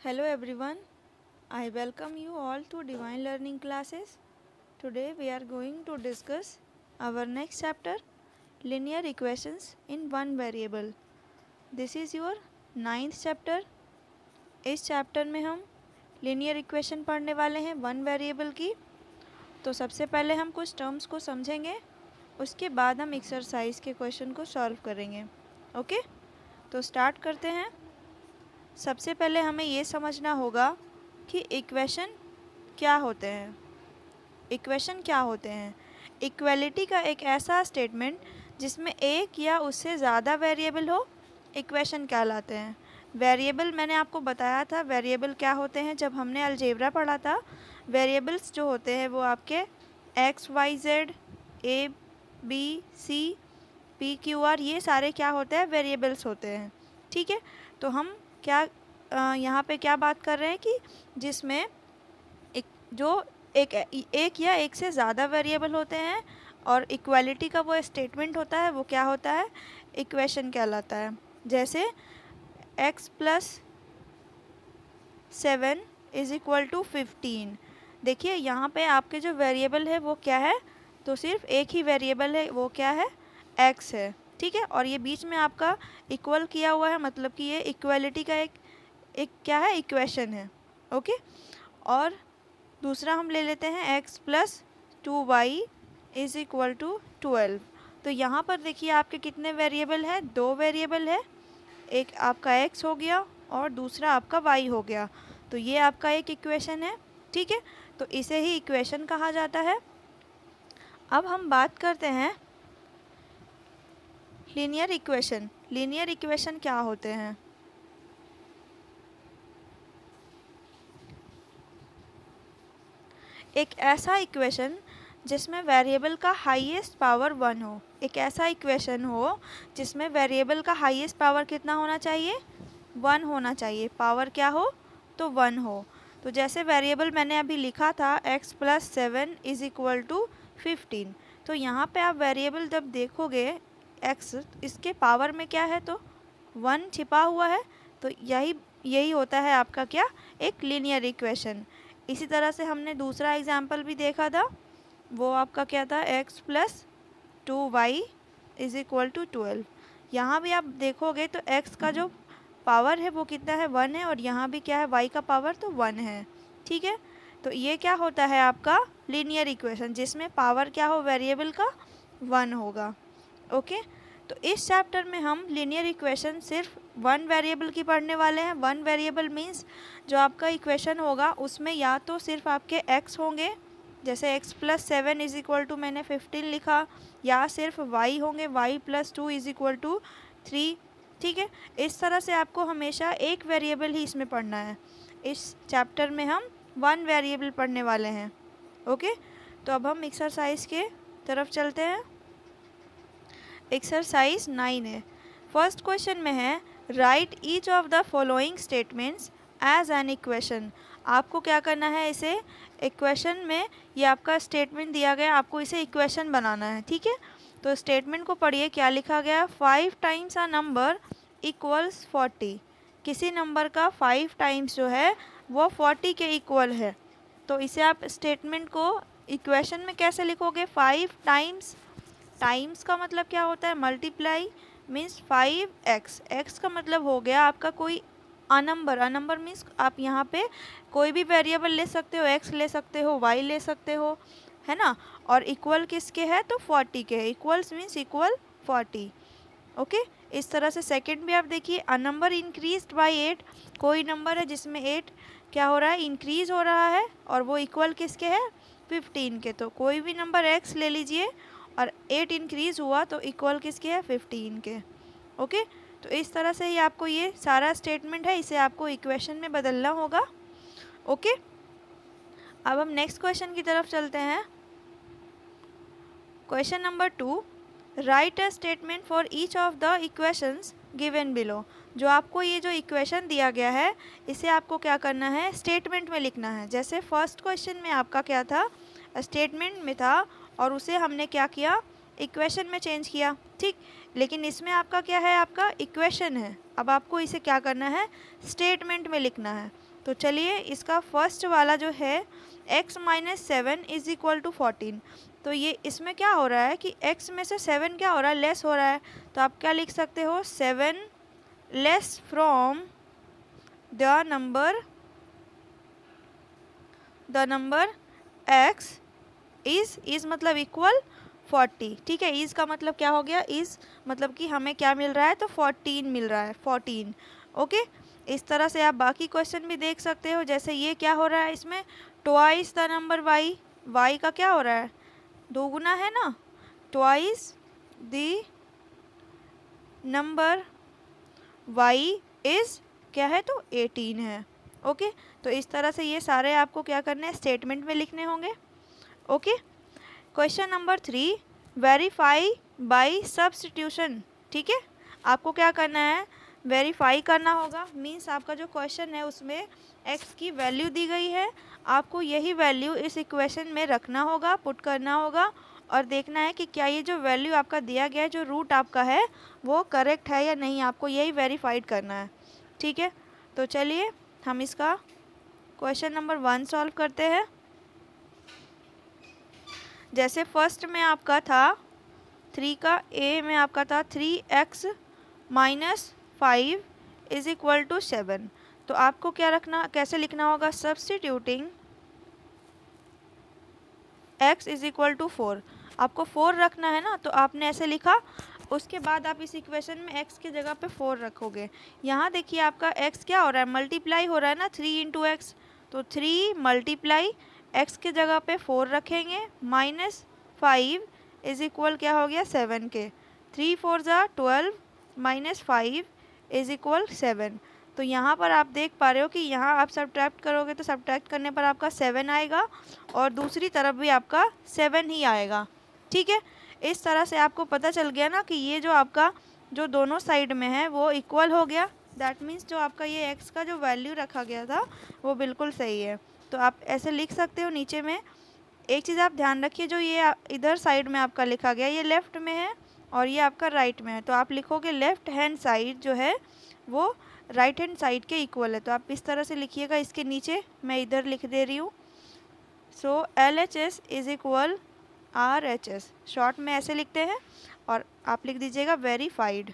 Hello everyone, I welcome you all to Divine Learning classes. Today we are going to discuss our next chapter, linear equations in one variable. This is your ninth chapter. इस chapter में हम linear equation पढ़ने वाले हैं one variable की। तो सबसे पहले हम कुछ टर्म्स को समझेंगे, उसके बाद हम एक्सरसाइज के क्वेश्चन को सॉल्व करेंगे। ओके, तो स्टार्ट करते हैं। सबसे पहले हमें ये समझना होगा कि इक्वेशन क्या होते हैं। इक्वेशन क्या होते हैं? इक्वलिटी का एक ऐसा स्टेटमेंट जिसमें एक या उससे ज़्यादा वेरिएबल हो, इक्वेशन कहलाते हैं। वेरिएबल मैंने आपको बताया था वेरिएबल क्या होते हैं जब हमने अलजेब्रा पढ़ा था। वेरिएबल्स जो होते हैं वो आपके X Y Z A B C P Q R, ये सारे क्या होते हैं? वेरिएबल्स होते हैं। ठीक है, तो हम क्या यहाँ पे क्या बात कर रहे हैं कि जिसमें एक या एक से ज़्यादा वेरिएबल होते हैं और इक्वालिटी का वो स्टेटमेंट होता है, वो क्या होता है? इक्वेशन कहलाता है। जैसे x + 7 = 15। देखिए यहाँ पे आपके जो वेरिएबल है वो क्या है? तो सिर्फ एक ही वेरिएबल है, वो क्या है? x है। ठीक है, और ये बीच में आपका इक्वल किया हुआ है, मतलब कि ये इक्वालिटी का एक क्या है? इक्वेशन है। ओके, और दूसरा हम ले लेते हैं x + 2y = 12। तो यहाँ पर देखिए आपके कितने वेरिएबल है? दो वेरिएबल है, एक आपका x हो गया और दूसरा आपका y हो गया। तो ये आपका एक इक्वेशन है। ठीक है, तो इसे ही इक्वेशन कहा जाता है। अब हम बात करते हैं लीनियर इक्वेशन। लीनियर इक्वेशन क्या होते हैं? एक ऐसा इक्वेशन जिसमें वेरिएबल का हाईएस्ट पावर 1 हो। एक ऐसा इक्वेशन हो जिसमें वेरिएबल का हाईएस्ट पावर कितना होना चाहिए? 1 होना चाहिए। पावर क्या हो? तो 1 हो। तो जैसे वेरिएबल मैंने अभी लिखा था x + 7 = 15। तो यहाँ पे आप वेरिएबल जब देखोगे x, इसके पावर में क्या है? तो 1 छिपा हुआ है। तो यही होता है आपका क्या? एक लीनियर इक्वेशन। इसी तरह से हमने दूसरा एग्जाम्पल भी देखा था, वो आपका क्या था? x + 2y = 12। यहाँ भी आप देखोगे तो x का जो पावर है वो कितना है? 1 है, और यहाँ भी क्या है? y का पावर तो 1 है। ठीक है, तो ये क्या होता है? आपका लीनियर इक्वेशन जिसमें पावर क्या हो? वेरिएबल का 1 होगा। ओके, तो इस चैप्टर में हम लीनियर इक्वेशन सिर्फ वन वेरिएबल की पढ़ने वाले हैं। वन वेरिएबल मीन्स जो आपका इक्वेशन होगा उसमें या तो सिर्फ आपके x होंगे, जैसे x + 7 = मैंने 15 लिखा, या सिर्फ y होंगे, y + 2 = 3। ठीक है, इस तरह से आपको हमेशा एक वेरिएबल ही इसमें पढ़ना है। इस चैप्टर में हम वन वेरिएबल पढ़ने वाले हैं। ओके, तो अब हम एक्सरसाइज के तरफ चलते हैं। एक्सरसाइज 9 है। फर्स्ट क्वेश्चन में है write each of the following statements as an equation. आपको क्या करना है? इसे इक्वेशन में, ये आपका स्टेटमेंट दिया गया, आपको इसे इक्वेशन बनाना है। ठीक है, तो स्टेटमेंट को पढ़िए, क्या लिखा गया? 5 टाइम्स अ नंबर = 40। किसी नंबर का 5 टाइम्स जो है वो 40 के इक्वल है। तो इसे आप स्टेटमेंट को इक्वेशन में कैसे लिखोगे? 5 टाइम्स, टाइम्स का मतलब क्या होता है? Multiply, means 5x। x का मतलब हो गया आपका कोई अनंबर। अनंबर मीन्स आप यहाँ पे कोई भी वेरिएबल ले सकते हो, x ले सकते हो, y ले सकते हो, है ना। और इक्वल किसके है? तो 40 के है। Equals means equal 40। ओके, इस तरह से सेकंड भी आप देखिए, अ नंबर इंक्रीज्ड बाय 8। कोई नंबर है जिसमें 8 क्या हो रहा है? इंक्रीज हो रहा है, और वो इक्वल किसके है? 15 के। तो कोई भी नंबर x ले लीजिए और 8 इंक्रीज़ हुआ तो इक्वल किसके है? 15 के। ओके, तो इस तरह से ही आपको ये सारा स्टेटमेंट है, इसे आपको इक्वेशन में बदलना होगा। ओके, अब हम नेक्स्ट क्वेश्चन की तरफ चलते हैं। Question number 2, right a statement for each of the equations given below. जो आपको ये जो इक्वेशन दिया गया है इसे आपको क्या करना है? स्टेटमेंट में लिखना है। जैसे फर्स्ट क्वेश्चन में आपका क्या था? स्टेटमेंट में था, और उसे हमने क्या किया? इक्वेशन में चेंज किया, ठीक। लेकिन इसमें आपका क्या है, आपका इक्वेशन है। अब आपको इसे क्या करना है, स्टेटमेंट में लिखना है। तो चलिए इसका फर्स्ट वाला जो है x minus 7 is equal to 14, तो ये इसमें क्या हो रहा है कि x में से 7 क्या हो रहा है, लेस हो रहा है। तो आप क्या लिख सकते हो, 7 less from the number x is मतलब इक्वल 40, ठीक है। इज़ का मतलब क्या हो गया, इज़ मतलब कि हमें क्या मिल रहा है, तो 14 मिल रहा है, 14, ओके। इस तरह से आप बाकी क्वेश्चन भी देख सकते हो। जैसे ये क्या हो रहा है, इसमें ट्वाइस द नंबर y का क्या हो रहा है, दोगुना है ना, twice the number y is क्या है, तो 18 है, ओके। तो इस तरह से ये सारे आपको क्या करने हैं, स्टेटमेंट में लिखने होंगे, okay. Question number 3, verify by substitution, ठीक है। आपको क्या करना है, वेरीफाई करना होगा। मींस आपका जो क्वेश्चन है उसमें x की वैल्यू दी गई है, आपको यही वैल्यू इस इक्वेशन में रखना होगा, पुट करना होगा और देखना है कि क्या ये जो वैल्यू आपका दिया गया है, जो रूट आपका है वो करेक्ट है या नहीं, आपको यही वेरीफाइड करना है, ठीक है। तो चलिए हम इसका क्वेश्चन नंबर 1 सॉल्व करते हैं। जैसे फर्स्ट में आपका था 3 का, ए में आपका था 3x minus 5 is equal to 7। तो आपको क्या रखना, कैसे लिखना होगा, substituting x is equal to 4। आपको 4 रखना है ना, तो आपने ऐसे लिखा। उसके बाद आप इस इक्वेशन में x की जगह पे 4 रखोगे। यहाँ देखिए आपका x क्या हो रहा है, मल्टीप्लाई हो रहा है ना, 3 इंटू एक्स। तो 3 मल्टीप्लाई x की जगह पे 4 रखेंगे, माइनस 5 इज इक्वल क्या हो गया, 7 के। 3 4 ज़ा 12 माइनस 5 इज इक्वल 7। तो यहाँ पर आप देख पा रहे हो कि यहाँ आप सब्ट्रैक्ट करोगे तो सब्ट्रैक्ट करने पर आपका 7 आएगा और दूसरी तरफ भी आपका 7 ही आएगा, ठीक है। इस तरह से आपको पता चल गया ना कि ये जो आपका जो दोनों साइड में है वो इक्वल हो गया। दैट मीन्स जो आपका ये x का जो वैल्यू रखा गया था वो बिल्कुल सही है। तो आप ऐसे लिख सकते हो नीचे में। एक चीज़ आप ध्यान रखिए, जो ये इधर साइड में आपका लिखा गया ये लेफ़्ट में है और ये आपका राइट में है। तो आप लिखोगे लेफ़्ट हैंड साइड जो है वो राइट हैंड साइड के इक्वल है। तो आप इस तरह से लिखिएगा, इसके नीचे मैं इधर लिख दे रही हूँ। सो LHS is equal RHS, short में ऐसे लिखते हैं। और आप लिख दीजिएगा वेरीफाइड,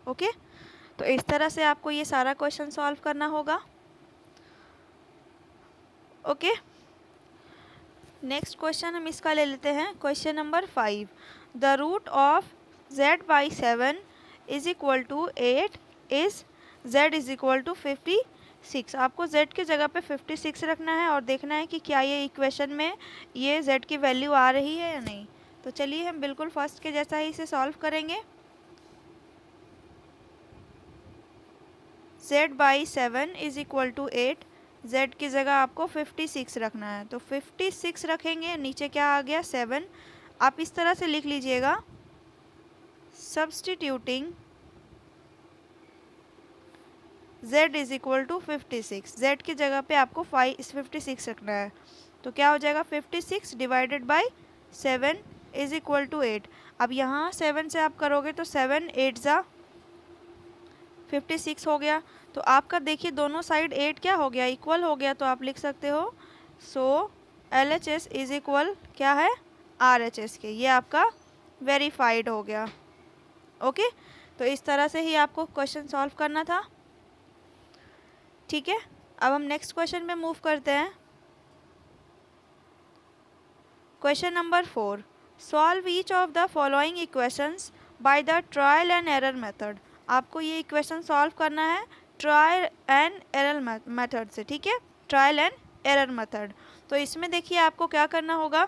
ओके। तो इस तरह से आपको ये सारा क्वेश्चन सॉल्व करना होगा, ओके। नेक्स्ट क्वेश्चन हम इसका ले लेते हैं, question number 5। The root of z by 7 is equal to 8 is z is equal to 56। आपको z की जगह पे 56 रखना है और देखना है कि क्या ये इक्वेशन में ये z की वैल्यू आ रही है या नहीं। तो चलिए हम बिल्कुल फर्स्ट के जैसा ही इसे सॉल्व करेंगे। z by 7 is equal to 8, z की जगह आपको 56 रखना है। तो 56 रखेंगे, नीचे क्या आ गया 7। आप इस तरह से लिख लीजिएगा, substituting z is equal to 56। z की जगह पे आपको 56 रखना है। तो क्या हो जाएगा, 56 divided by 7 is equal to 8। अब यहाँ 7 से आप करोगे तो 7 8 ज़ा 56 हो गया। तो आपका देखिए दोनों साइड 8 क्या हो गया, इक्वल हो गया। तो आप लिख सकते हो सो LHS इज इक्वल क्या है, RHS के। ये आपका वेरीफाइड हो गया, ओके। तो इस तरह से ही आपको क्वेश्चन सॉल्व करना था, ठीक है। अब हम नेक्स्ट क्वेश्चन में मूव करते हैं। Question number 4, solve each of the following equations by the trial and error method. आपको ये इक्वेशन सॉल्व करना है ट्रायल एंड एरर मेथड से, ठीक है, ट्रायल एंड एरर मेथड। तो इसमें देखिए आपको क्या करना होगा,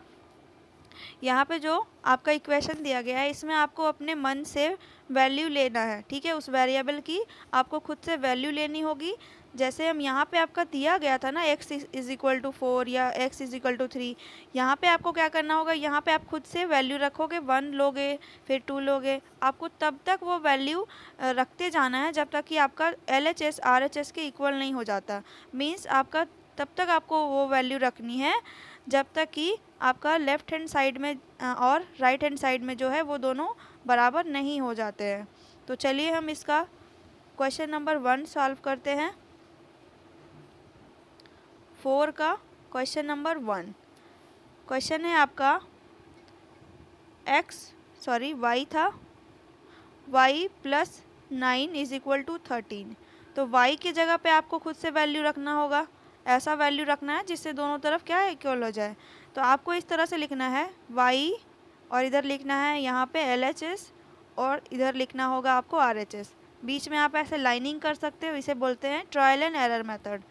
यहाँ पे जो आपका इक्वेशन दिया गया है इसमें आपको अपने मन से वैल्यू लेना है, ठीक है। उस वेरिएबल की आपको खुद से वैल्यू लेनी होगी। जैसे हम यहाँ पे आपका दिया गया था ना x इज इक्वल टू 4 या x इज इक्वल टू 3, यहाँ पे आपको क्या करना होगा, यहाँ पे आप खुद से वैल्यू रखोगे, 1 लोगे फिर 2 लोगे। आपको तब तक वो वैल्यू रखते जाना है जब तक कि आपका LHS RHS के इक्वल नहीं हो जाता। मीन्स आपका तब तक आपको वो वैल्यू रखनी है जब तक कि आपका लेफ़्ट हैंड साइड में और राइट हैंड साइड में जो है वो दोनों बराबर नहीं हो जाते हैं। तो चलिए हम इसका क्वेश्चन नंबर 1 सॉल्व करते हैं। 4 का क्वेश्चन नंबर 1 क्वेश्चन है आपका y था, y plus 9 is equal to 13। तो y की जगह पे आपको खुद से वैल्यू रखना होगा, ऐसा वैल्यू रखना है जिससे दोनों तरफ क्या है, इक्वल हो जाए। तो आपको इस तरह से लिखना है y और इधर लिखना है यहाँ पे LHS और इधर लिखना होगा आपको RHS। बीच में आप ऐसे लाइनिंग कर सकते हो, इसे बोलते हैं ट्रायल एंड एरर मेथड।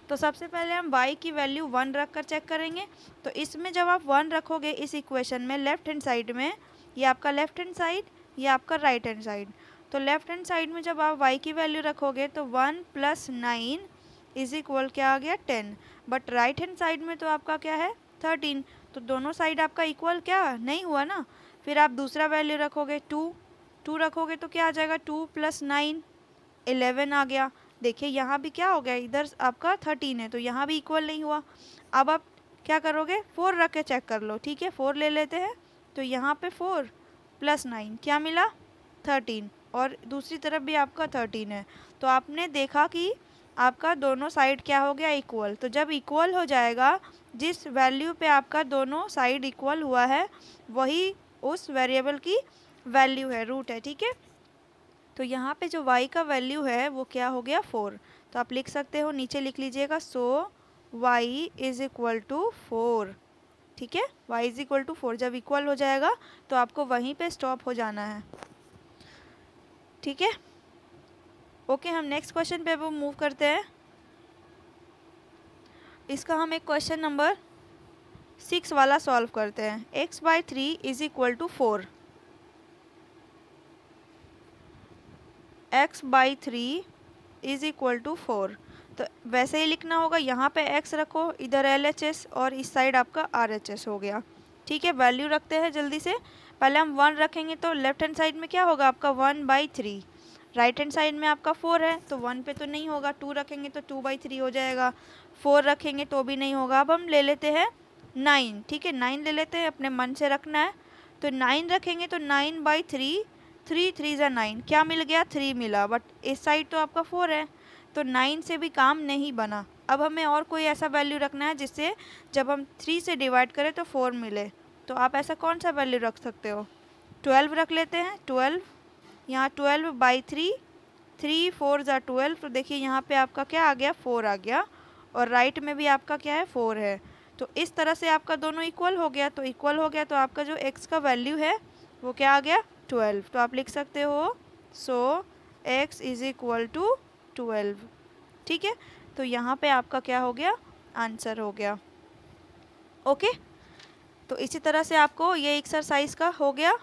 तो सबसे पहले हम y की वैल्यू 1 रख कर चेक करेंगे। तो इसमें जब आप 1 रखोगे इस इक्वेशन में लेफ़्ट हैंड साइड में, ये आपका लेफ़्ट हैंड साइड, ये आपका राइट हैंड साइड। तो लेफ़्ट हैंड साइड में जब आप y की वैल्यू रखोगे तो 1 प्लस 9 इज इक्वल क्या आ गया 10। बट राइट हैंड साइड में तो आपका क्या है 13। तो दोनों साइड आपका इक्वल क्या नहीं हुआ ना। फिर आप दूसरा वैल्यू रखोगे 2 रखोगे तो क्या आ जाएगा 2 प्लस 9 11 आ गया। देखिए यहाँ भी क्या हो गया, इधर आपका 13 है तो यहाँ भी इक्वल नहीं हुआ। अब आप क्या करोगे 4 रख के चेक कर लो। ठीक है 4 ले लेते हैं। तो यहाँ पे 4 प्लस 9 क्या मिला 13 और दूसरी तरफ भी आपका 13 है। तो आपने देखा कि आपका दोनों साइड क्या हो गया इक्वल। तो जब इक्वल हो जाएगा, जिस वैल्यू पे आपका दोनों साइड इक्वल हुआ है वही उस वेरिएबल की वैल्यू है, रूट है। ठीक है तो यहाँ पे जो y का वैल्यू है वो क्या हो गया 4। तो आप लिख सकते हो, नीचे लिख लीजिएगा सो y इज इक्वल टू 4। ठीक है y इज इक्वल टू 4 जब इक्वल हो जाएगा तो आपको वहीं पे स्टॉप हो जाना है। ठीक है ओके हम नेक्स्ट क्वेश्चन पे वो मूव करते हैं। इसका हम एक क्वेश्चन नंबर 6 वाला सॉल्व करते हैं। x/3 is equal to 4। x/3 is equal to 4। तो वैसे ही लिखना होगा, यहाँ पे x रखो, इधर LHS और इस साइड आपका RHS हो गया। ठीक है वैल्यू रखते हैं जल्दी से। पहले हम 1 रखेंगे तो लेफ्ट हैंड साइड में क्या होगा आपका 1/3। राइट हैंड साइड में आपका 4 है तो 1 पे तो नहीं होगा, 2 रखेंगे तो 2/3 हो जाएगा, 4 रखेंगे तो भी नहीं होगा। अब हम ले लेते हैं 9। ठीक है 9 ले लेते हैं, अपने मन से रखना है। तो 9 रखेंगे तो 9/3, 3 3 ज़ा 9 क्या मिल गया 3 मिला। बट इस साइड तो आपका 4 है तो 9 से भी काम नहीं बना। अब हमें और कोई ऐसा वैल्यू रखना है जिससे जब हम 3 से डिवाइड करें तो 4 मिले। तो आप ऐसा कौन सा वैल्यू रख सकते हो, 12 रख लेते हैं। 12 यहाँ 12/3, 3 4 ज़ा 12। तो देखिए यहाँ पे आपका क्या आ गया 4 आ गया और राइट में भी आपका क्या है 4 है। तो इस तरह से आपका दोनों इक्वल हो गया। तो इक्वल हो गया तो आपका जो x का वैल्यू है वो क्या आ गया 12। तो आप लिख सकते हो सो x इज इक्वल टू 12। ठीक है तो यहाँ पे आपका क्या हो गया आंसर हो गया। ओके तो इसी तरह से आपको ये एक्सरसाइज का हो गया।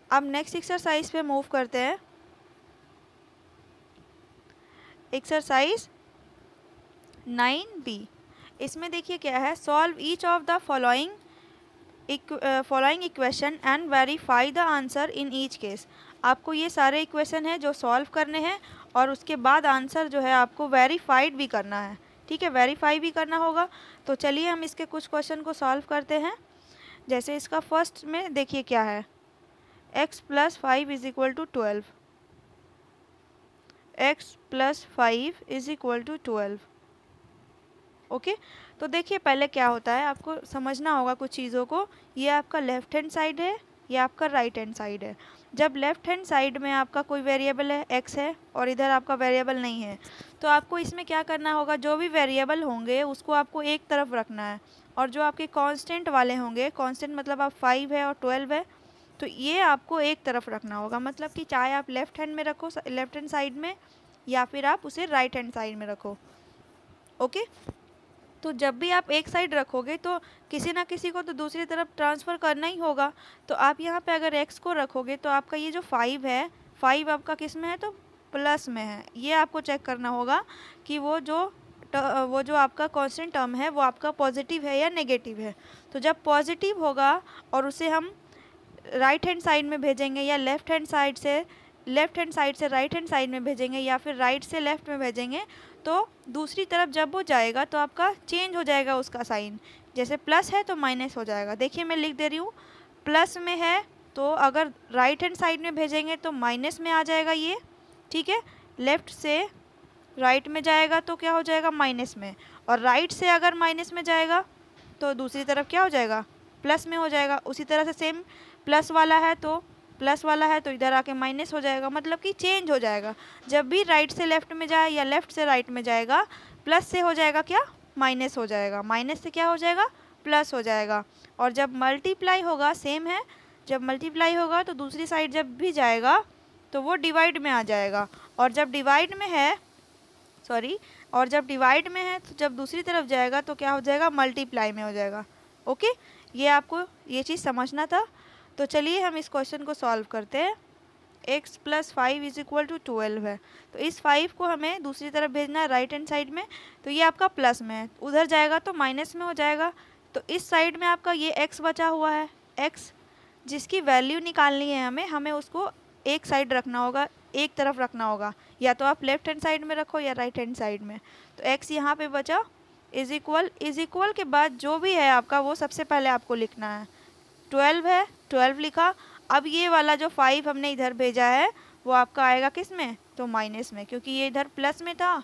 अब नेक्स्ट एक्सरसाइज पे मूव करते हैं। Exercise 9B। इसमें देखिए क्या है, solve each of the following equation and verify the answer in each case. आपको ये सारे इक्वेशन हैं जो सॉल्व करने हैं और उसके बाद आंसर जो है आपको वेरीफाइड भी करना है। ठीक है वेरीफाई भी करना होगा। तो चलिए हम इसके कुछ क्वेश्चन को सॉल्व करते हैं। जैसे इसका फर्स्ट में देखिए क्या है, x plus 5 is equal to 12। x plus 5 is equal to 12। Okay तो देखिए पहले क्या होता है, आपको समझना होगा कुछ चीज़ों को। ये आपका लेफ़्ट हैंड साइड है, ये आपका राइट हैंड साइड है। जब लेफ़्ट हैंड साइड में आपका कोई वेरिएबल है x है और इधर आपका वेरिएबल नहीं है, तो आपको इसमें क्या करना होगा, जो भी वेरिएबल होंगे उसको आपको एक तरफ रखना है और जो आपके कांस्टेंट वाले होंगे, कांस्टेंट मतलब आप 5 है और 12 है, तो ये आपको एक तरफ रखना होगा। मतलब कि चाहे आप लेफ़्ट हैंड में रखो, लेफ़्ट हैंड साइड में, या फिर आप उसे राइट हैंड साइड में रखो। ओके तो जब भी आप एक साइड रखोगे तो किसी ना किसी को तो दूसरी तरफ ट्रांसफ़र करना ही होगा। तो आप यहाँ पे अगर x को रखोगे तो आपका ये जो 5 है, 5 आपका किस में है तो प्लस में है। ये आपको चेक करना होगा कि वो जो आपका कांस्टेंट टर्म है वो आपका पॉजिटिव है या नेगेटिव है। तो जब पॉजिटिव होगा और उसे हम राइट हैंड साइड में भेजेंगे या लेफ़्ट हैंड साइड से राइट हैंड साइड में भेजेंगे या फिर राइट से लेफ़्ट में भेजेंगे, तो दूसरी तरफ जब वो जाएगा तो आपका चेंज हो जाएगा उसका साइन। जैसे प्लस है तो माइनस हो जाएगा। देखिए मैं लिख दे रही हूँ, प्लस में है तो अगर राइट हैंड साइड में भेजेंगे तो माइनस में आ जाएगा ये, ठीक है। लेफ़्ट से राइट में जाएगा तो क्या हो जाएगा, माइनस में। और राइट से अगर माइनस में जाएगा तो दूसरी तरफ क्या हो जाएगा, प्लस में हो जाएगा। उसी तरह से सेम प्लस वाला है तो इधर आके माइनस हो जाएगा, मतलब कि चेंज हो जाएगा। जब भी राइट से लेफ़्ट में जाए या लेफ़्ट से राइट में जाएगा, प्लस से हो जाएगा क्या, माइनस हो जाएगा, माइनस से क्या हो जाएगा, प्लस हो जाएगा। और जब मल्टीप्लाई होगा, सेम है, जब मल्टीप्लाई होगा तो दूसरी साइड जब भी जाएगा तो वो डिवाइड में आ जाएगा। और जब डिवाइड में है तो जब दूसरी तरफ जाएगा तो क्या हो जाएगा, मल्टीप्लाई में हो जाएगा। ओके, ये आपको ये चीज़ समझना था। तो चलिए हम इस क्वेश्चन को सॉल्व करते हैं। x + 5 = 12 है, तो इस 5 को हमें दूसरी तरफ भेजना है राइट हैंड साइड में। तो ये आपका प्लस में है, उधर जाएगा तो माइनस में हो जाएगा। तो इस साइड में आपका ये x बचा हुआ है, x जिसकी वैल्यू निकालनी है हमें उसको एक साइड रखना होगा, एक तरफ रखना होगा, या तो आप लेफ्ट हैंड साइड में रखो या राइट हैंड साइड में। तो x यहाँ पे बचा, इज इक्वल के बाद जो भी है आपका वो सबसे पहले आपको लिखना है। 12 है, 12 लिखा। अब ये वाला जो 5 हमने इधर भेजा है वो आपका आएगा किस में, तो माइनस में, क्योंकि ये इधर प्लस में था,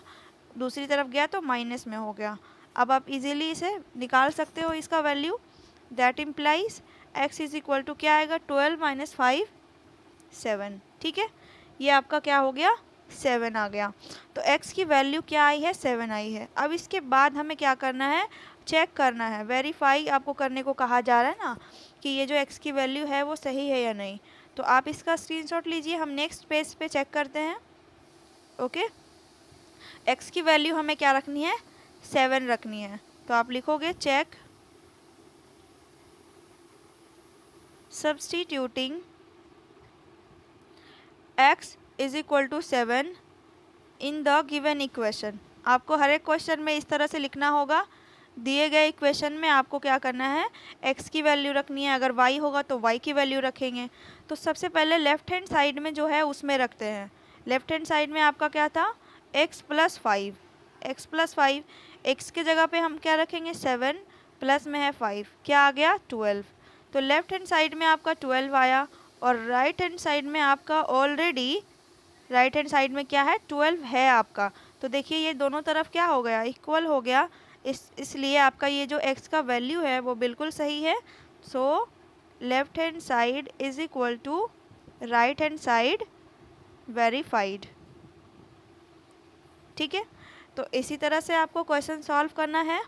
दूसरी तरफ गया तो माइनस में हो गया। अब आप इजीली इसे निकाल सकते हो इसका वैल्यू। दैट इम्प्लाइज x = क्या आएगा, 12 - 5 7, ठीक है। ये आपका क्या हो गया, 7 आ गया। तो x की वैल्यू क्या आई है, 7 आई है। अब इसके बाद हमें क्या करना है, चेक करना है, वेरीफाई आपको करने को कहा जा रहा है ना, कि ये जो x की वैल्यू है वो सही है या नहीं। तो आप इसका स्क्रीनशॉट लीजिए, हम नेक्स्ट पेज पे चेक करते हैं। ओके, x की वैल्यू हमें क्या रखनी है, 7 रखनी है। तो आप लिखोगे check substituting x = 7 in the given equation. आपको हर एक क्वेश्चन में इस तरह से लिखना होगा। दिए गए इक्वेशन में आपको क्या करना है, x की वैल्यू रखनी है, अगर y होगा तो y की वैल्यू रखेंगे। तो सबसे पहले लेफ़्ट हैंड साइड में जो है उसमें रखते हैं। लेफ़्ट हैंड साइड में आपका क्या था, x + 5, x के जगह पे हम क्या रखेंगे, 7, प्लस में है 5, क्या आ गया, 12। तो लेफ़्ट हैंड साइड में आपका 12 आया, और राइट हैंड साइड में आपका ऑलरेडी राइट हैंड साइड में क्या है, 12 है आपका। तो देखिए ये दोनों तरफ क्या हो गया, इक्वल हो गया। इसलिए आपका ये जो x का वैल्यू है वो बिल्कुल सही है। So left hand side = right hand side verified, ठीक है। तो इसी तरह से आपको क्वेश्चन सॉल्व करना है।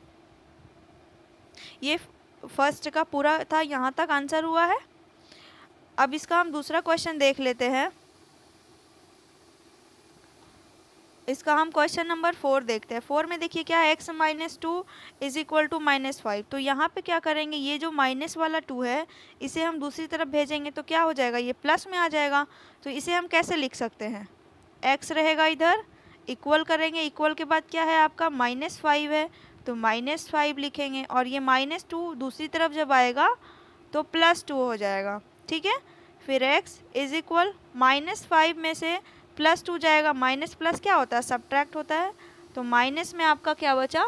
ये फर्स्ट का पूरा था, यहाँ तक आंसर हुआ है। अब इसका हम दूसरा क्वेश्चन देख लेते हैं। इसका हम क्वेश्चन नंबर 4 देखते हैं। 4 में देखिए क्या है, x - 2 = -5। तो यहाँ पे क्या करेंगे, ये जो माइनस वाला 2 है इसे हम दूसरी तरफ भेजेंगे तो क्या हो जाएगा, ये प्लस में आ जाएगा। तो इसे हम कैसे लिख सकते हैं, x रहेगा इधर, इक्वल करेंगे, इक्वल के बाद क्या है आपका -5 है, तो -5 लिखेंगे। और ये -2 दूसरी तरफ जब आएगा तो +2 हो जाएगा, ठीक है। फिर x = -5 में से +2 जाएगा, माइनस प्लस क्या होता है, सब्ट्रैक्ट होता है। तो माइनस में आपका क्या बचा,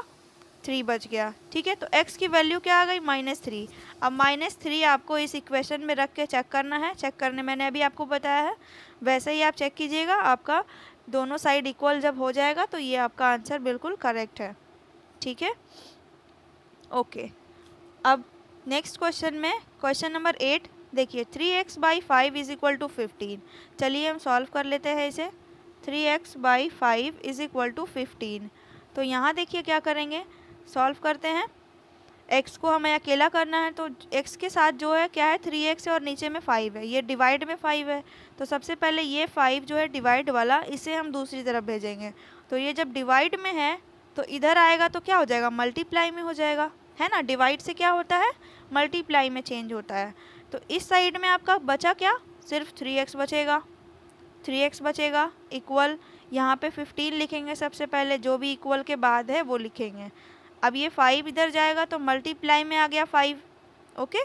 3 बच गया, ठीक है। तो x की वैल्यू क्या आ गई, -3। अब -3 आपको इस इक्वेशन में रख के चेक करना है। चेक करने मैंने अभी आपको बताया है, वैसे ही आप चेक कीजिएगा। आपका दोनों साइड इक्वल जब हो जाएगा तो ये आपका आंसर बिल्कुल करेक्ट है, ठीक है। ओके, अब नेक्स्ट क्वेश्चन में क्वेश्चन नंबर 8 देखिए, 3x / 5 = 15। चलिए हम सॉल्व कर लेते हैं इसे। 3x / 5 = 15। तो यहाँ देखिए क्या करेंगे, सॉल्व करते हैं। x को हमें अकेला करना है, तो x के साथ जो है क्या है, 3x है और नीचे में 5 है, ये डिवाइड में 5 है। तो सबसे पहले ये 5 जो है डिवाइड वाला, इसे हम दूसरी तरफ भेजेंगे। तो ये जब डिवाइड में है तो इधर आएगा तो क्या हो जाएगा, मल्टीप्लाई में हो जाएगा, है ना। डिवाइड से क्या होता है, मल्टीप्लाई में चेंज होता है। तो इस साइड में आपका बचा क्या, सिर्फ 3x बचेगा, 3x बचेगा इक्वल, यहाँ पे 15 लिखेंगे सबसे पहले, जो भी इक्वल के बाद है वो लिखेंगे। अब ये 5 इधर जाएगा तो मल्टीप्लाई में आ गया 5, ओके।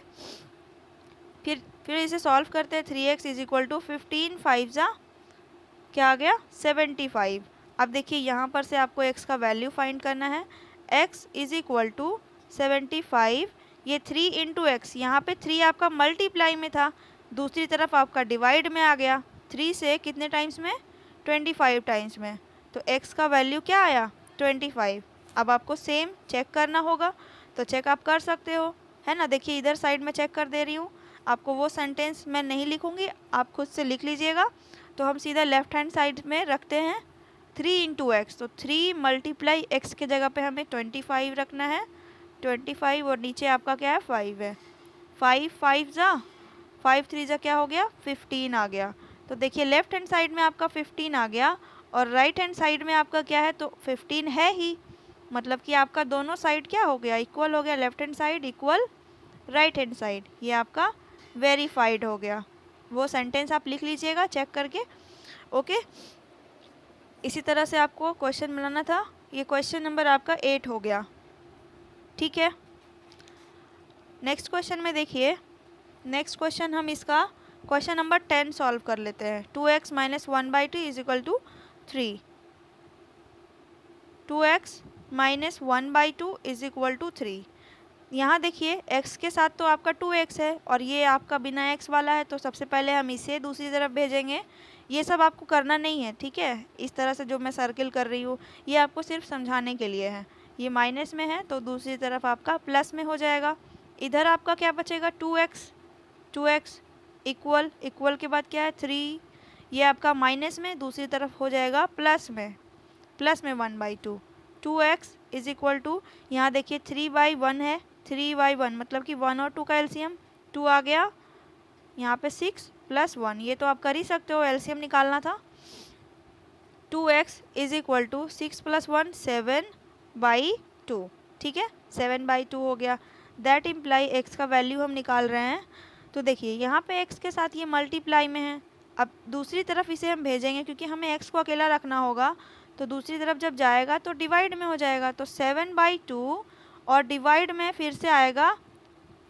फिर इसे सॉल्व करते हैं। 3x = 15, 5 जा क्या आ गया, 75। अब देखिए यहाँ पर से आपको x का वैल्यू फाइंड करना है। x = 75, ये 3 इंटू एक्स, यहाँ पे 3 आपका मल्टीप्लाई में था, दूसरी तरफ आपका डिवाइड में आ गया, 3 से कितने टाइम्स में, 25 टाइम्स में, तो x का वैल्यू क्या आया, 25। अब आपको सेम चेक करना होगा, तो चेक आप कर सकते हो, है ना। देखिए इधर साइड में चेक कर दे रही हूँ, आपको वो सेंटेंस मैं नहीं लिखूँगी, आप खुद से लिख लीजिएगा। तो हम सीधा लेफ्ट हैंड साइड में रखते हैं 3 इंटू एक्स, तो 3 मल्टीप्लाई एक्स के जगह पे हमें 25 रखना है, 25, और नीचे आपका क्या है, 5 है। 5 5 जा 5 3 जा क्या हो गया, 15 आ गया। तो देखिए लेफ्ट हैंड साइड में आपका 15 आ गया, और राइट हैंड साइड में आपका क्या है, तो 15 है ही, मतलब कि आपका दोनों साइड क्या हो गया, इक्वल हो गया, left hand side equal right hand side, ये आपका वेरीफाइड हो गया। वो सेंटेंस आप लिख लीजिएगा चेक करके, ओके। इसी तरह से आपको क्वेश्चन बनाना था, ये क्वेश्चन नंबर आपका 8 हो गया, ठीक है। नेक्स्ट क्वेश्चन में देखिए, नेक्स्ट क्वेश्चन हम इसका क्वेश्चन नंबर 10 सॉल्व कर लेते हैं। 2x minus 1/2 is equal to 3, 2x minus 1/2 is equal to 3। यहाँ देखिए x के साथ तो आपका 2x है, और ये आपका बिना x वाला है, तो सबसे पहले हम इसे दूसरी तरफ भेजेंगे। ये सब आपको करना नहीं है, ठीक है। इस तरह से जो मैं सर्किल कर रही हूँ, ये आपको सिर्फ समझाने के लिए है। ये माइनस में है तो दूसरी तरफ आपका प्लस में हो जाएगा। इधर आपका क्या बचेगा, 2x इक्वल, इक्वल के बाद क्या है 3, ये आपका माइनस में, दूसरी तरफ हो जाएगा प्लस में 1/2। 2x इज इक्वल टू, यहाँ देखिए 3/1 है, 3/1 मतलब कि 1 और 2 का एलसीएम 2 आ गया, यहाँ पे 6 + 1, ये तो आप कर ही सकते हो, एलसीएम निकालना था। 2x इज इक्वल टू 6 + 1 7/2, ठीक है, 7/2 हो गया। दैट इम्प्लाई x का वैल्यू हम निकाल रहे हैं। तो देखिए यहाँ पे x के साथ ये मल्टीप्लाई में है, अब दूसरी तरफ इसे हम भेजेंगे, क्योंकि हमें x को अकेला रखना होगा, तो दूसरी तरफ जब जाएगा तो डिवाइड में हो जाएगा, तो 7/2 और डिवाइड में फिर से आएगा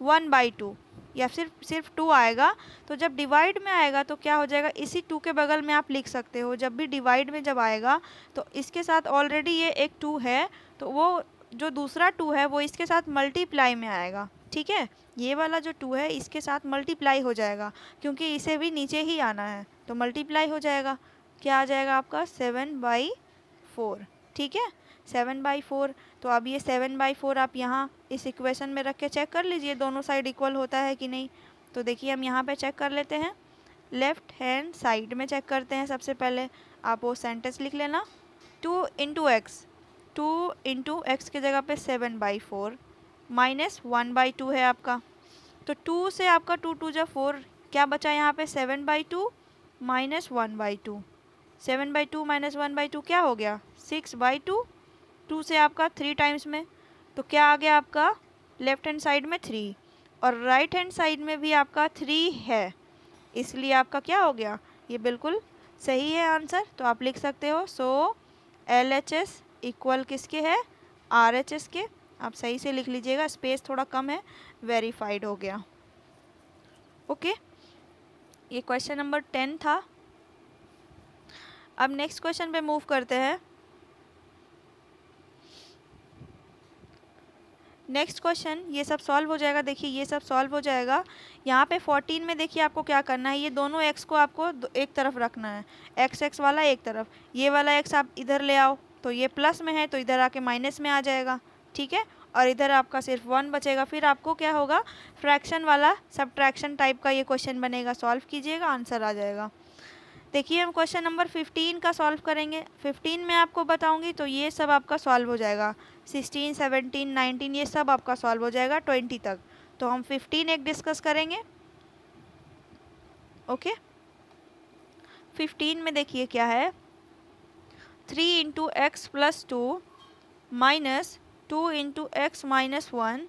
1/2, या सिर्फ 2 आएगा। तो जब डिवाइड में आएगा तो क्या हो जाएगा, इसी 2 के बगल में आप लिख सकते हो, जब भी डिवाइड में जब आएगा तो इसके साथ ऑलरेडी ये एक 2 है, तो वो जो दूसरा 2 है वो इसके साथ मल्टीप्लाई में आएगा, ठीक है। ये वाला जो 2 है इसके साथ मल्टीप्लाई हो जाएगा, क्योंकि इसे भी नीचे ही आना है, तो मल्टीप्लाई हो जाएगा, क्या आ जाएगा आपका 7/4, ठीक है, 7/4। तो अब ये 7/4 आप यहाँ इस इक्वेशन में रख के चेक कर लीजिए दोनों साइड इक्वल होता है कि नहीं। तो देखिए हम यहाँ पे चेक कर लेते हैं, लेफ्ट हैंड साइड में चेक करते हैं। सबसे पहले आप वो सेंटेंस लिख लेना, 2 इंटू एक्स के जगह पे 7/4 माइनस 1/2 है आपका, तो 2 से आपका 2 2 जा 4, क्या बचा यहाँ पे 7/2 माइनस 1/2, 7/2 माइनस 1/2 क्या हो गया 6/2, 2 से आपका 3 टाइम्स में, तो क्या आ गया आपका लेफ्ट हैंड साइड में 3, और राइट हैंड साइड में भी आपका 3 है, इसलिए आपका क्या हो गया, ये बिल्कुल सही है आंसर। तो आप लिख सकते हो, सो LHS इक्वल किसके है, RHS के। आप सही से लिख लीजिएगा, स्पेस थोड़ा कम है, वेरीफाइड हो गया, ओके। ये क्वेश्चन नंबर 10 था। अब नेक्स्ट क्वेश्चन पे मूव करते हैं। नेक्स्ट क्वेश्चन, ये सब सॉल्व हो जाएगा, देखिए ये सब सॉल्व हो जाएगा। यहाँ पे 14 में देखिए आपको क्या करना है, ये दोनों x को आपको एक तरफ रखना है, x वाला एक तरफ, ये वाला x आप इधर ले आओ, तो ये प्लस में है तो इधर आके माइनस में आ जाएगा, ठीक है, और इधर आपका सिर्फ 1 बचेगा। फिर आपको क्या होगा, फ्रैक्शन वाला सब्ट्रैक्शन टाइप का ये क्वेश्चन बनेगा, सॉल्व कीजिएगा आंसर आ जाएगा। देखिए हम क्वेश्चन नंबर 15 का सॉल्व करेंगे। 15 में आपको बताऊंगी तो ये सब आपका सॉल्व हो जाएगा, 16 17 19 ये सब आपका सॉल्व हो जाएगा 20 तक। तो हम 15 एक डिस्कस करेंगे, ओके। 15 में देखिए क्या है, 3 into x plus 2 minus 2 into x minus 1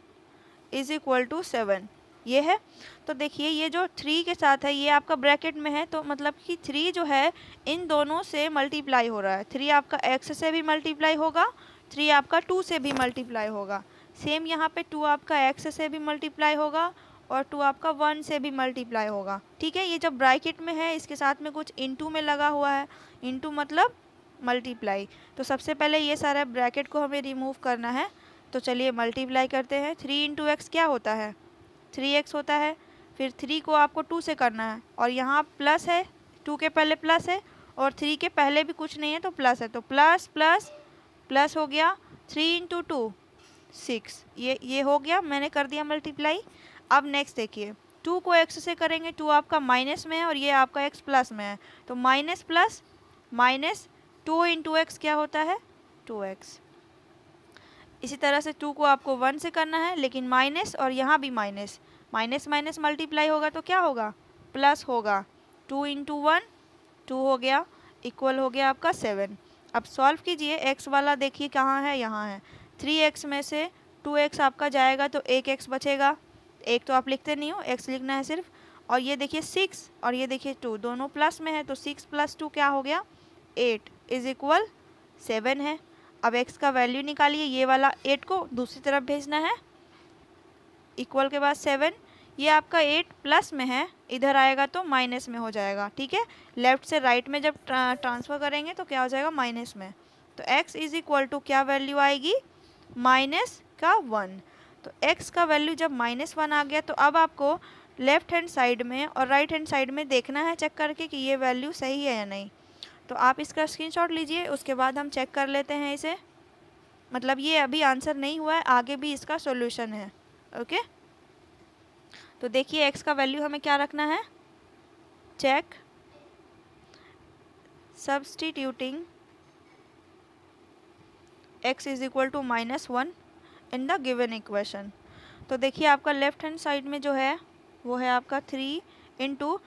is equal to 7, ये है। तो देखिए ये जो 3 के साथ है ये आपका ब्रैकेट में है, तो मतलब कि 3 जो है इन दोनों से मल्टीप्लाई हो रहा है, 3 आपका x से भी मल्टीप्लाई होगा, 3 आपका 2 से भी मल्टीप्लाई होगा, सेम यहाँ पे 2 आपका x से भी मल्टीप्लाई होगा और 2 आपका 1 से भी मल्टीप्लाई होगा, ठीक है। ये जब ब्रैकेट में है इसके साथ में कुछ इनटू में लगा हुआ है, इनटू मतलब मल्टीप्लाई। तो सबसे पहले ये सारा ब्रैकेट को हमें रिमूव करना है, तो चलिए मल्टीप्लाई करते हैं। 3 इंटू एक्स क्या होता है? 3x होता है। फिर 3 को आपको 2 से करना है और यहाँ प्लस है, 2 के पहले प्लस है और 3 के पहले भी कुछ नहीं है तो प्लस है, तो प्लस प्लस प्लस हो गया। 3 इंटू 2 6, ये हो गया, मैंने कर दिया मल्टीप्लाई। अब नेक्स्ट देखिए, 2 को x से करेंगे, 2 आपका माइनस में है और ये आपका x प्लस में है, तो minus plus minus 2 into x क्या होता है? 2x। इसी तरह से 2 को आपको 1 से करना है लेकिन माइनस और यहाँ भी माइनस, माइनस माइनस मल्टीप्लाई होगा तो क्या होगा? प्लस होगा। 2 इंटू 1 2 हो गया, इक्वल हो गया आपका 7। अब सॉल्व कीजिए। x वाला देखिए कहाँ है? यहाँ है। 3x में से 2x आपका जाएगा तो 1x बचेगा। एक तो आप लिखते नहीं हो, x लिखना है सिर्फ। और ये देखिए 6 और ये देखिए 2, दोनों प्लस में है तो 6 प्लस 2 क्या हो गया? 8 इज इक्वल 7 है। अब x का वैल्यू निकालिए, ये वाला 8 को दूसरी तरफ भेजना है, इक्वल के बाद 7, ये आपका 8 प्लस में है, इधर आएगा तो माइनस में हो जाएगा। ठीक है, लेफ्ट से राइट में जब ट्रांसफ़र करेंगे तो क्या हो जाएगा? माइनस में। तो x इज इक्वल टू क्या वैल्यू आएगी? माइनस का 1। तो x का वैल्यू जब -1 आ गया तो अब आपको लेफ्ट हैंड साइड में और राइट हैंड साइड में देखना है चेक करके कि ये वैल्यू सही है या नहीं। तो आप इसका स्क्रीनशॉट लीजिए, उसके बाद हम चेक कर लेते हैं इसे। मतलब ये अभी आंसर नहीं हुआ है, आगे भी इसका सॉल्यूशन है। ओके, तो देखिए x का वैल्यू हमें क्या रखना है? Check substituting x is equal to -1 in the given equation. तो देखिए आपका लेफ्ट हैंड साइड में जो है वो है आपका 3 into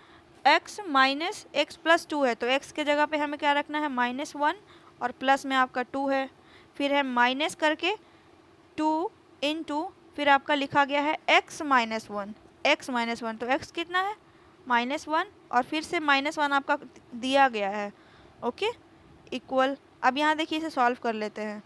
x minus x plus 2 है, तो x के जगह पे हमें क्या रखना है? -1 और प्लस में आपका 2 है। फिर है माइनस करके 2 इंटू फिर आपका लिखा गया है x -1, तो x कितना है? -1 और फिर से -1 आपका दिया गया है। Okay, equal. अब यहाँ देखिए इसे सॉल्व कर लेते हैं।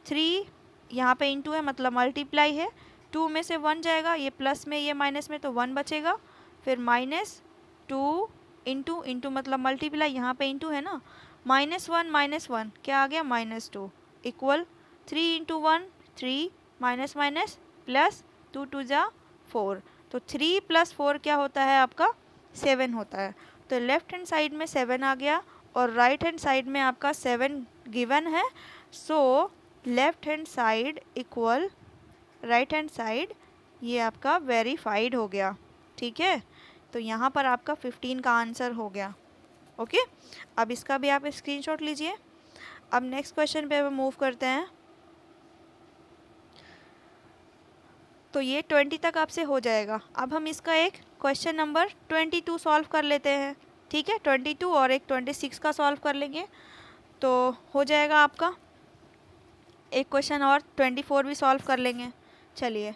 3 यहाँ पे इंटू है मतलब मल्टीप्लाई है, 2 में से 1 जाएगा, ये प्लस में ये माइनस में तो 1 बचेगा। फिर -2 इंटू मतलब मल्टीप्लाई, यहाँ पे इंटू है ना, -1 क्या आ गया? -2 equal 3 into 1 3 minus minus plus 2 2 जा 4, तो 3 प्लस 4 क्या होता है आपका? 7 होता है। तो लेफ्ट हैंड साइड में 7 आ गया और राइट हैंड साइड में आपका 7 गिवन है। So left hand side equal right hand side, ये आपका वेरीफाइड हो गया। ठीक है, तो यहाँ पर आपका 15 का आंसर हो गया। ओके, अब इसका भी आप स्क्रीनशॉट लीजिए। अब नेक्स्ट क्वेश्चन पे मूव करते हैं। तो ये 20 तक आपसे हो जाएगा। अब हम इसका एक क्वेश्चन नंबर 22 सॉल्व कर लेते हैं। ठीक है, 22 और एक 26 का सॉल्व कर लेंगे तो हो जाएगा आपका। एक क्वेश्चन और 24 भी सॉल्व कर लेंगे। चलिए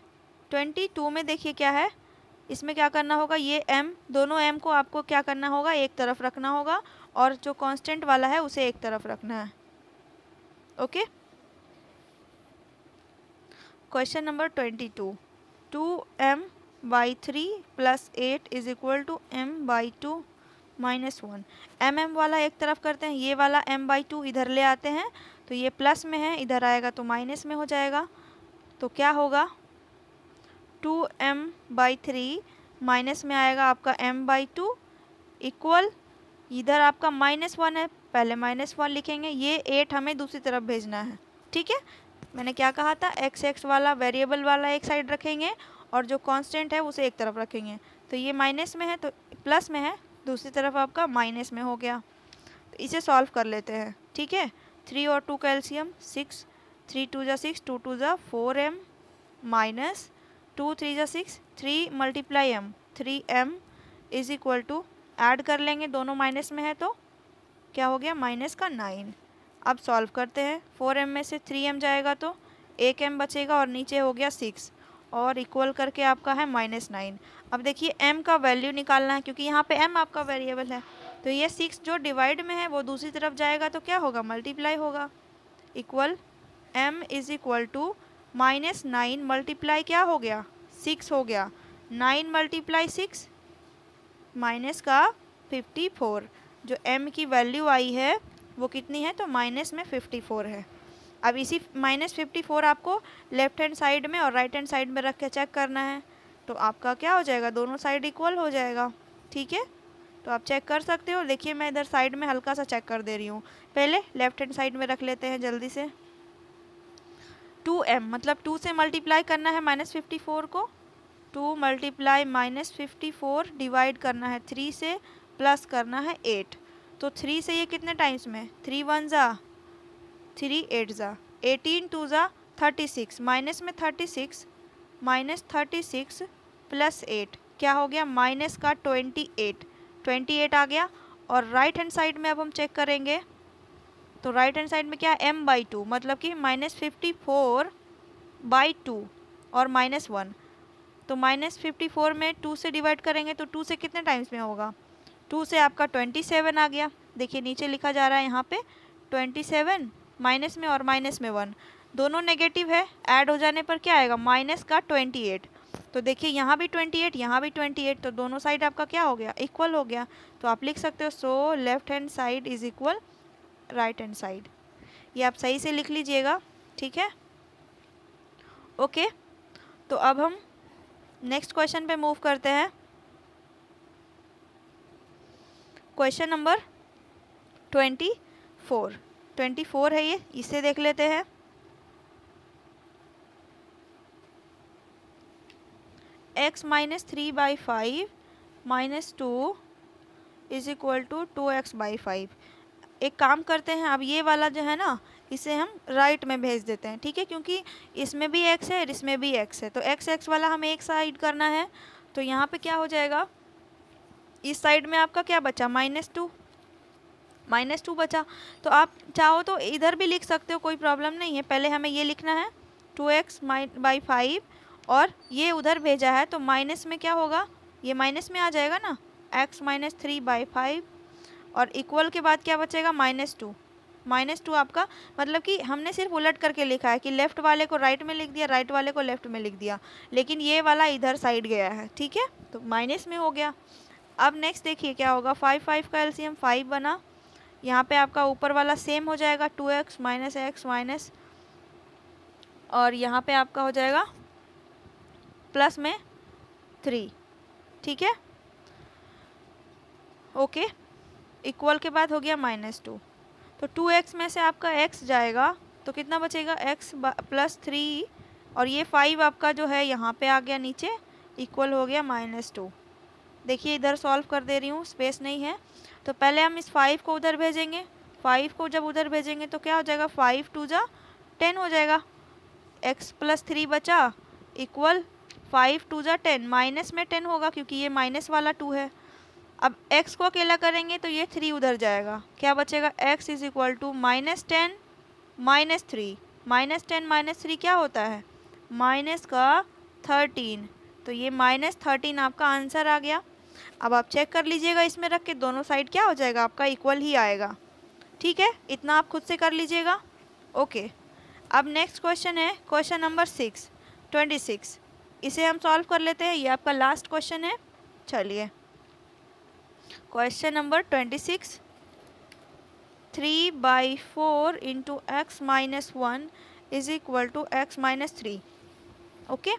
22 में देखिए क्या है, इसमें क्या करना होगा? ये m, दोनों m को आपको क्या करना होगा? एक तरफ रखना होगा और जो कांस्टेंट वाला है उसे एक तरफ रखना है। Okay, question number 22, 2m/3 + 8 is equal to m/2 -1। m वाला एक तरफ करते हैं, ये वाला m/2 इधर ले आते हैं, तो ये प्लस में है, इधर आएगा तो माइनस में हो जाएगा। तो क्या होगा? 2m/3 माइनस में आएगा आपका m/2 इक्वल, इधर आपका -1 है, पहले -1 लिखेंगे, ये 8 हमें दूसरी तरफ भेजना है। ठीक है, मैंने क्या कहा था? x वाला वेरिएबल वाला एक साइड रखेंगे और जो कांस्टेंट है उसे एक तरफ रखेंगे। तो ये माइनस में है तो प्लस में है, दूसरी तरफ आपका माइनस में हो गया। तो इसे सॉल्व कर लेते हैं। ठीक है, 3 और 2 का एलसीएम 6, 3 2 जा 6, 2 2 जा 4m माइनस 2 3 जा 6, 3 multiply m, 3m is equal to, add कर लेंगे, दोनों माइनस में है तो क्या हो गया? माइनस का 9। अब सॉल्व करते हैं। 4m में से 3m जाएगा तो 1m बचेगा और नीचे हो गया 6 और इक्वल करके आपका है -9। अब देखिए m का वैल्यू निकालना है क्योंकि यहाँ पे m आपका वेरिएबल है, तो ये 6 जो डिवाइड में है वो दूसरी तरफ जाएगा तो क्या होगा? मल्टीप्लाई होगा। Equal m is equal to -9 multiply क्या हो गया? 6 हो गया, 9 मल्टीप्लाई 6 माइनस का 54। जो m की वैल्यू आई है वो कितनी है? तो माइनस में 54 है। अब इसी -54 आपको लेफ्ट हैंड साइड में और राइट हैंड साइड में रख के चेक करना है, तो आपका क्या हो जाएगा, दोनों साइड इक्वल हो जाएगा। ठीक है, तो आप चेक कर सकते हो। देखिए मैं इधर साइड में हल्का सा चेक कर दे रही हूँ। पहले लेफ्ट हैंड साइड में रख लेते हैं जल्दी से। 2m मतलब 2 से मल्टीप्लाई करना है -54 को, 2 मल्टीप्लाई -54 डिवाइड करना है 3 से, प्लस करना है 8। तो 3 से ये कितने टाइम्स में, 3 1 ज़ा 3 8 ज़ा 18 2 ज़ा 36, माइनस में 36 -36 प्लस 8 क्या हो गया, माइनस का 28 आ गया। और राइट हैंड साइड में अब हम चेक करेंगे, तो राइट हैंड साइड में क्या है, m/2 मतलब कि -54/2 और -1। तो -54 में 2 से डिवाइड करेंगे तो 2 से कितने टाइम्स में होगा, 2 से आपका 27 आ गया। देखिए नीचे लिखा जा रहा है यहाँ पे 27, माइनस में और माइनस में 1 दोनों नेगेटिव है, ऐड हो जाने पर क्या आएगा, माइनस का 28। तो देखिए यहाँ भी 28, यहाँ भी 28, तो दोनों साइड आपका क्या हो गया, इक्वल हो गया। तो आप लिख सकते हो so left hand side is equal right hand side. ये आप सही से लिख लीजिएगा। ठीक है, ओके। तो अब हम नेक्स्ट क्वेश्चन पे मूव करते हैं। क्वेश्चन नंबर 24 है ये, इसे देख लेते हैं। x - 3/5 - 2 is equal to 2x/5। एक काम करते हैं, अब ये वाला जो है ना, इसे हम राइट में भेज देते हैं। ठीक है, क्योंकि इसमें भी x है और इसमें भी x है, तो x वाला हमें एक साइड करना है। तो यहाँ पे क्या हो जाएगा, इस साइड में आपका क्या बचा, -2 बचा। तो आप चाहो तो इधर भी लिख सकते हो, कोई प्रॉब्लम नहीं है। पहले हमें ये लिखना है 2x/5 और ये उधर भेजा है, तो माइनस में क्या होगा, ये माइनस में आ जाएगा ना, x - 3/5 और इक्वल के बाद क्या बचेगा, -2 आपका, मतलब कि हमने सिर्फ उलट करके लिखा है कि लेफ़्ट वाले को राइट में लिख दिया, राइट वाले को लेफ़्ट में लिख दिया, लेकिन ये वाला इधर साइड गया है। ठीक है, तो माइनस में हो गया। अब नेक्स्ट देखिए क्या होगा, 5 का एलसीएम 5 बना, यहाँ पे आपका ऊपर वाला सेम हो जाएगा 2x - x माइनस, और यहाँ पे आपका हो जाएगा प्लस में 3। ठीक है, ओके। इक्वल के बाद हो गया -2, तो 2x में से आपका x जाएगा तो कितना बचेगा, x + 3 और ये 5 आपका जो है यहाँ पे आ गया नीचे, इक्वल हो गया -2। देखिए इधर सॉल्व कर दे रही हूँ, स्पेस नहीं है। तो पहले हम इस 5 को उधर भेजेंगे, 5 को जब उधर भेजेंगे तो क्या हो जाएगा, 5 2 ज़ा 10 हो जाएगा, x + 3 बचा इक्वल 5 2 ज़ा 10, माइनस में 10 होगा क्योंकि ये माइनस वाला 2 है। अब x को अकेला करेंगे तो ये 3 उधर जाएगा, क्या बचेगा, x इज इक्वल टू -10 - 3, -10 - 3 क्या होता है, माइनस का 13, तो ये -13 आपका आंसर आ गया। अब आप चेक कर लीजिएगा, इसमें रख के दोनों साइड क्या हो जाएगा, आपका इक्वल ही आएगा। ठीक है, इतना आप खुद से कर लीजिएगा। ओके, अब नेक्स्ट क्वेश्चन है क्वेश्चन नंबर 26, इसे हम सॉल्व कर लेते हैं, ये आपका लास्ट क्वेश्चन है। चलिए question number 26, 3/4 into x - 1 is equal to x - 3। Okay,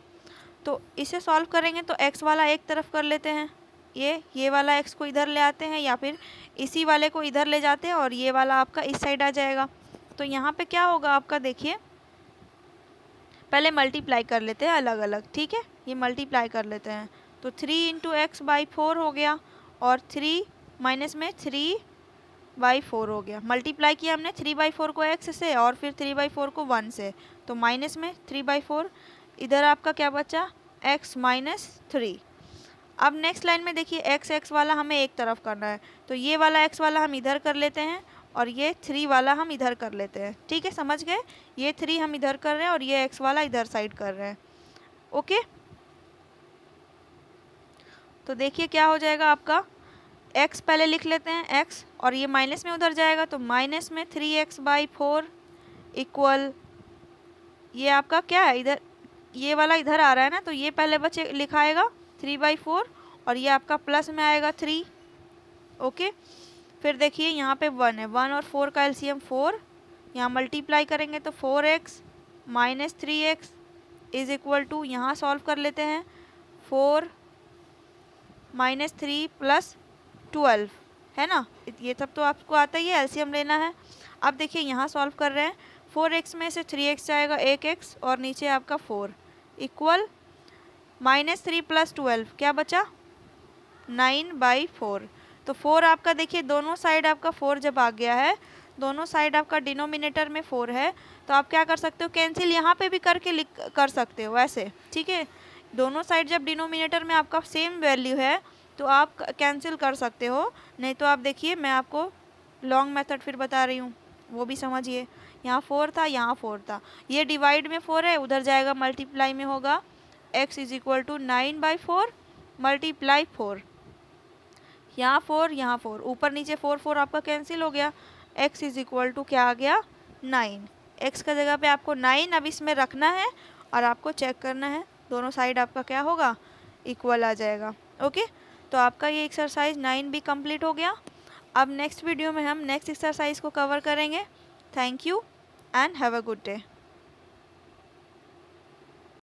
तो इसे सॉल्व करेंगे तो x वाला एक तरफ कर लेते हैं, ये वाला x को इधर ले आते हैं, या फिर इसी वाले को इधर ले जाते हैं और ये वाला आपका इस साइड आ जाएगा। तो यहाँ पे क्या होगा आपका, देखिए पहले मल्टीप्लाई कर लेते हैं अलग अलग। ठीक है, ये मल्टीप्लाई कर लेते हैं, तो 3 × x/4 हो गया और 3 माइनस में 3/4 हो गया। मल्टीप्लाई किया हमने 3/4 को x से और फिर 3/4 को 1 से, तो माइनस में 3/4, इधर आपका क्या बचा, x - 3। अब नेक्स्ट लाइन में देखिए x वाला हमें एक तरफ करना है, तो ये वाला x वाला हम इधर कर लेते हैं और ये 3 वाला हम इधर कर लेते हैं। ठीक है, समझ गए, ये 3 हम इधर कर रहे हैं और ये x वाला इधर साइड कर रहे हैं। ओके, तो देखिए क्या हो जाएगा आपका, x पहले लिख लेते हैं x, और ये माइनस में उधर जाएगा तो माइनस में 3x/4 इक्वल, ये आपका क्या है, इधर ये वाला इधर आ रहा है ना, तो ये पहले बचे लिखाएगा 3/4 और ये आपका प्लस में आएगा 3। ओके, फिर देखिए यहाँ पे 1 है, 1 और 4 का एलसीएम 4, यहाँ मल्टीप्लाई करेंगे तो 4x minus 3x is equal to, यहाँ सॉल्व कर लेते हैं, 4 माइनस 3 प्लस 12 है ना। ये सब तो आपको आता ही है, एलसीएम लेना है। अब देखिए यहाँ सॉल्व कर रहे हैं, 4x में से 3x जाएगा 1x और नीचे आपका 4 इक्वल माइनस 3 प्लस 12 क्या बचा 9/4। तो 4 आपका देखिए दोनों साइड आपका 4 जब आ गया है, दोनों साइड आपका डिनोमिनेटर में 4 है, तो आप क्या कर सकते हो, कैंसिल यहाँ पे भी करके कर सकते हो वैसे, ठीक है। दोनों साइड जब डिनोमिनेटर में आपका सेम वैल्यू है तो आप कैंसिल कर सकते हो। नहीं तो आप देखिए मैं आपको लॉन्ग मेथड फिर बता रही हूँ, वो भी समझिए। यहाँ 4 था, यहाँ 4 था, ये डिवाइड में 4 है, उधर जाएगा मल्टीप्लाई में होगा, x is equal to 9/4 multiply 4, यहाँ 4 यहाँ 4, ऊपर नीचे 4 4 आपका कैंसिल हो गया, x इज इक्वल टू क्या आ गया 9। x का जगह पे आपको 9 अब इसमें रखना है और आपको चेक करना है दोनों साइड आपका क्या होगा, इक्वल आ जाएगा। ओके, तो आपका ये एक्सरसाइज 9 भी कंप्लीट हो गया। अब नेक्स्ट वीडियो में हम नेक्स्ट एक्सरसाइज को कवर करेंगे। Thank you and have a good day.